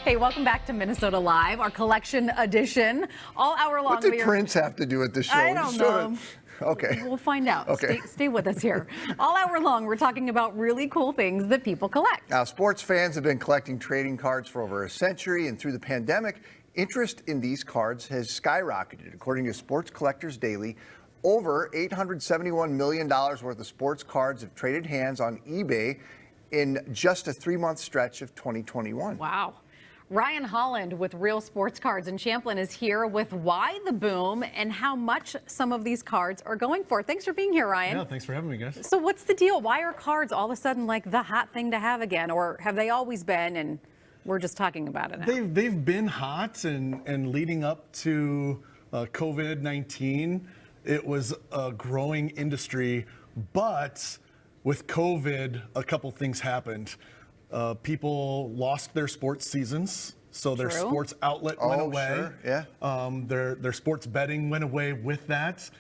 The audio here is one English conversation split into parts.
Hey, welcome back to Minnesota Live, our collection edition. All hour long. What did Prince have to do with the show? I don't know. Okay. We'll find out. Okay. Stay with us here. All hour long, we're talking about really cool things that people collect. Now, sports fans have been collecting trading cards for over a century, and through the pandemic, interest in these cards has skyrocketed. According to Sports Collectors Daily, over $871 million worth of sports cards have traded hands on eBay in just a 3-month stretch of 2021. Wow. Ryan Holland with Real Sportscards in Champlin is here with why the boom and how much some of these cards are going for. Thanks for being here, Ryan. Yeah, thanks for having me, guys. So what's the deal? Why are cards all of a sudden like the hot thing to have again? Or have they always been and we're just talking about it now? They've been hot, and leading up to COVID-19, it was a growing industry. But with COVID, a couple things happened. People lost their sports seasons, so their sports outlet went away. Sure. Yeah. Their sports betting went away with that.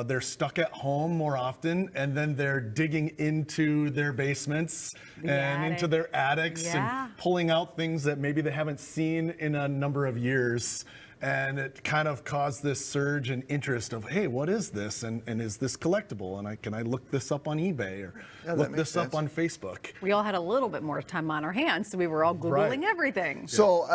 They're stuck at home more often, and then they're digging into their basements into their attics and pulling out things that maybe they haven't seen in a number of years. And it kind of caused this surge in interest of, hey, what is this? And is this collectible? And can I look this up on eBay or look this up on Facebook? We all had a little bit more time on our hands, so we were all Googling everything. So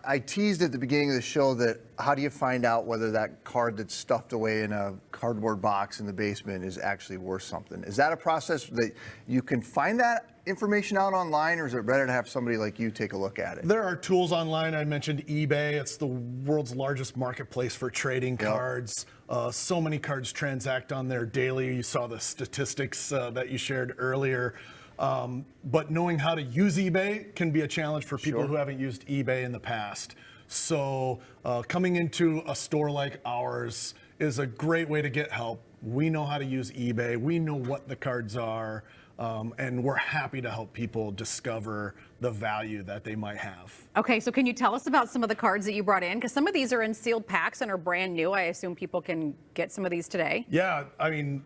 I teased at the beginning of the show that how do you find out whether that card that's stuffed away in a cardboard box in the basement is actually worth something? Is that a process that you can find that information out online, or is it better to have somebody like you take a look at it? There are tools online. I mentioned eBay. It's the world's largest marketplace for trading cards. So many cards transact on there daily. You saw the statistics that you shared earlier. But knowing how to use eBay can be a challenge for people who haven't used eBay in the past. So coming into a store like ours is a great way to get help. We know how to use eBay. We know what the cards are. And we're happy to help people discover the value that they might have. Okay, so can you tell us about some of the cards that you brought in? Because some of these are in sealed packs and are brand new. I assume people can get some of these today. Yeah, I mean,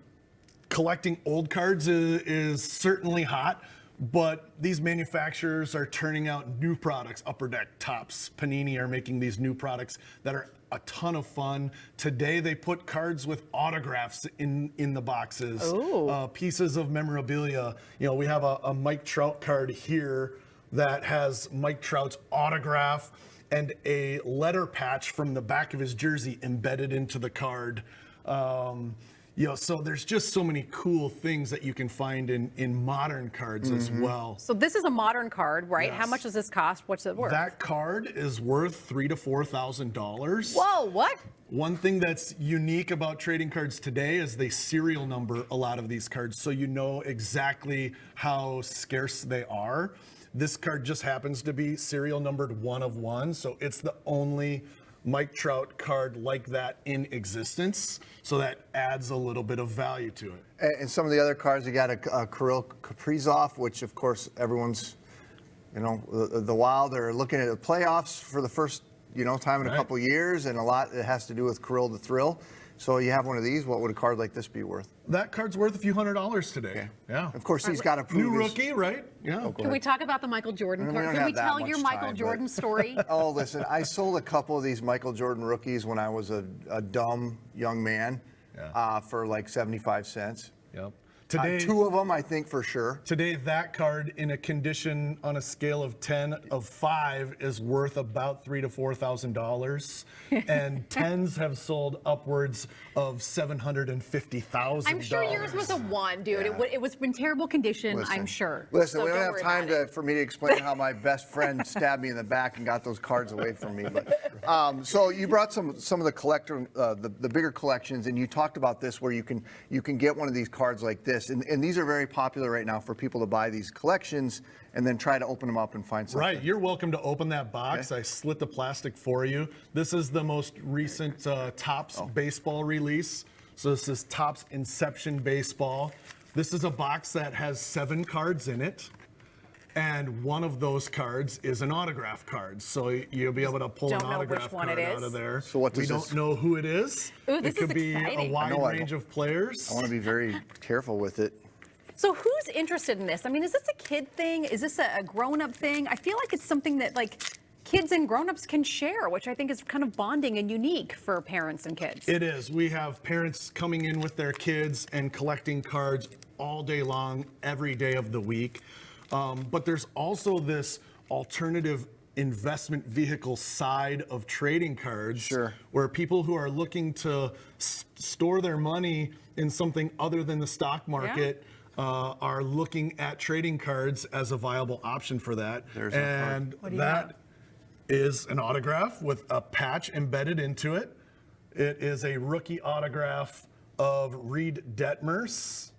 collecting old cards is certainly hot, but these manufacturers are turning out new products. Upper Deck, Topps, Panini are making these new products that are a ton of fun. Today they put cards with autographs in the boxes, pieces of memorabilia. You know, we have a Mike Trout card here that has Mike Trout's autograph and a letter patch from the back of his jersey embedded into the card. You know, so there's just so many cool things that you can find in modern cards as well. So this is a modern card, right? Yes. How much does this cost? What's it worth? That card is worth $3,000 to $4,000. Whoa, what? One thing that's unique about trading cards today is they serial number a lot of these cards, so you know exactly how scarce they are. This card just happens to be serial numbered 1 of 1, so it's the only Mike Trout card like that in existence, so that adds a little bit of value to it. And some of the other cards, you got a Kirill Kaprizov, which of course everyone's, you know, the Wild are looking at the playoffs for the first, you know, time in a couple years, and a lot it has to do with Kirill the Thrill. So you have one of these, what would a card like this be worth? That card's worth a few $100s today. Okay. Yeah. Of course, he's got to prove new rookie, right? Yeah. Can we talk about the Michael Jordan card? Can we tell your Michael Jordan story? Oh, listen, I sold a couple of these Michael Jordan rookies when I was a dumb young man for like 75 cents. Yep. Today, 2 of them, I think, for sure. Today, that card in a condition on a scale of 10 of 5 is worth about $3,000 to $4,000, and 10s have sold upwards of $750,000. I'm sure yours was a 1, dude. Yeah. It was in terrible condition, I'm sure. Listen, so we don't have time for me to explain how my best friend stabbed me in the back and got those cards away from me. But so you brought some of the collector, the bigger collections, and you talked about this where you can get one of these cards like this. And these are very popular right now for people to buy these collections and then try to open them up and find something. Right, you're welcome to open that box. I slit the plastic for you. This is the most recent Topps baseball release. So this is Topps Inception Baseball. This is a box that has 7 cards in it. And one of those cards is an autograph card. So you'll be able to pull an autograph card out of there. So what does we don't know who it is. Ooh, this it could is be exciting. a wide range of players. I want to be very careful with it. So who's interested in this? I mean, is this a kid thing? Is this a grown-up thing? I feel like it's something that, like, kids and grown-ups can share, which I think is kind of bonding and unique for parents and kids. It is. We have parents coming in with their kids and collecting cards all day long, every day of the week. But there's also this alternative investment vehicle side of trading cards, Sure. where people who are looking to store their money in something other than the stock market are looking at trading cards as a viable option for that. There's a card. And What do you that have? is an autograph with a patch embedded into it. It is a rookie autograph of Reed Detmers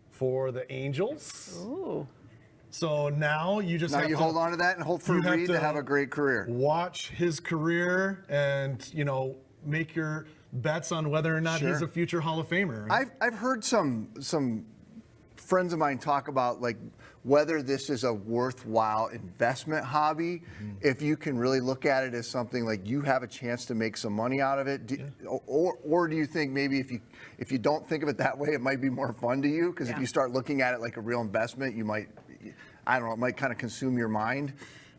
for the Angels. Ooh. So now you just Now have you to hold on to that and hope for you have Reed to have a great career. watch his career and, you know, make your bets on whether or not he's Sure. a future Hall of Famer. I've heard some friends of mine talk about like whether this is a worthwhile investment hobby, if you can really look at it as something like you have a chance to make some money out of it, or do you think maybe if you don't think of it that way, it might be more fun to you? Because if you start looking at it like a real investment, you might, I don't know, it might kind of consume your mind.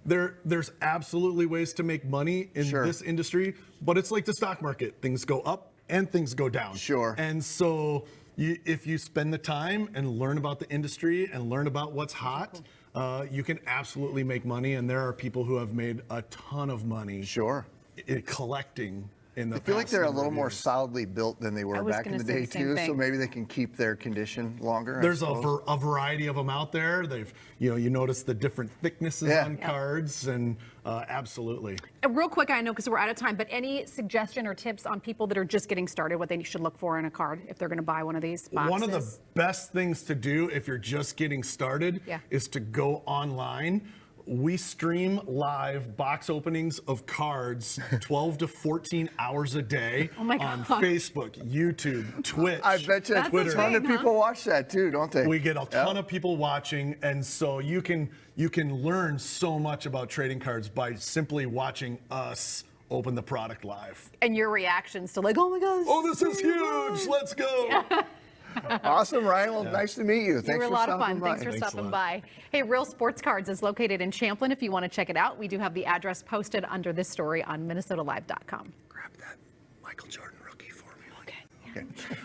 There's absolutely ways to make money in Sure. this industry, but it's like the stock market. Things go up and things go down. Sure. And so if you spend the time and learn about the industry and learn about what's hot, you can absolutely make money. And there are people who have made a ton of money Sure. collecting in the I feel like past they're a number little of more years. solidly built than they I were was back in gonna the say day the same too, so thing. maybe they can keep their condition longer. I There's a suppose. variety of them out there. You notice the different thicknesses Yeah. on cards, and absolutely. Real quick, I know because we're out of time, but any suggestion or tips on people that are just getting started, what they should look for in a card if they're going to buy one of these boxes? One of the best things to do if you're just getting started is to go online. We stream live box openings of cards 12 to 14 hours a day Oh my on God. Facebook, YouTube, Twitch. I bet you That's a ton of insane, huh? people watch that too, don't they? We get a ton of people watching, and so you can learn so much about trading cards by simply watching us open the product live. And your reactions to like, oh my gosh. Oh, this is huge! Let's go! Awesome, Ryan. Well, nice to meet you. You Thanks were a for lot of stopping fun. by. Thanks for Thanks a stopping lot. by. Hey, Real Sports Cards is located in Champlin. If you want to check it out, we do have the address posted under this story on minnesotalive.com. Grab that Michael Jordan rookie for me. Okay. Okay.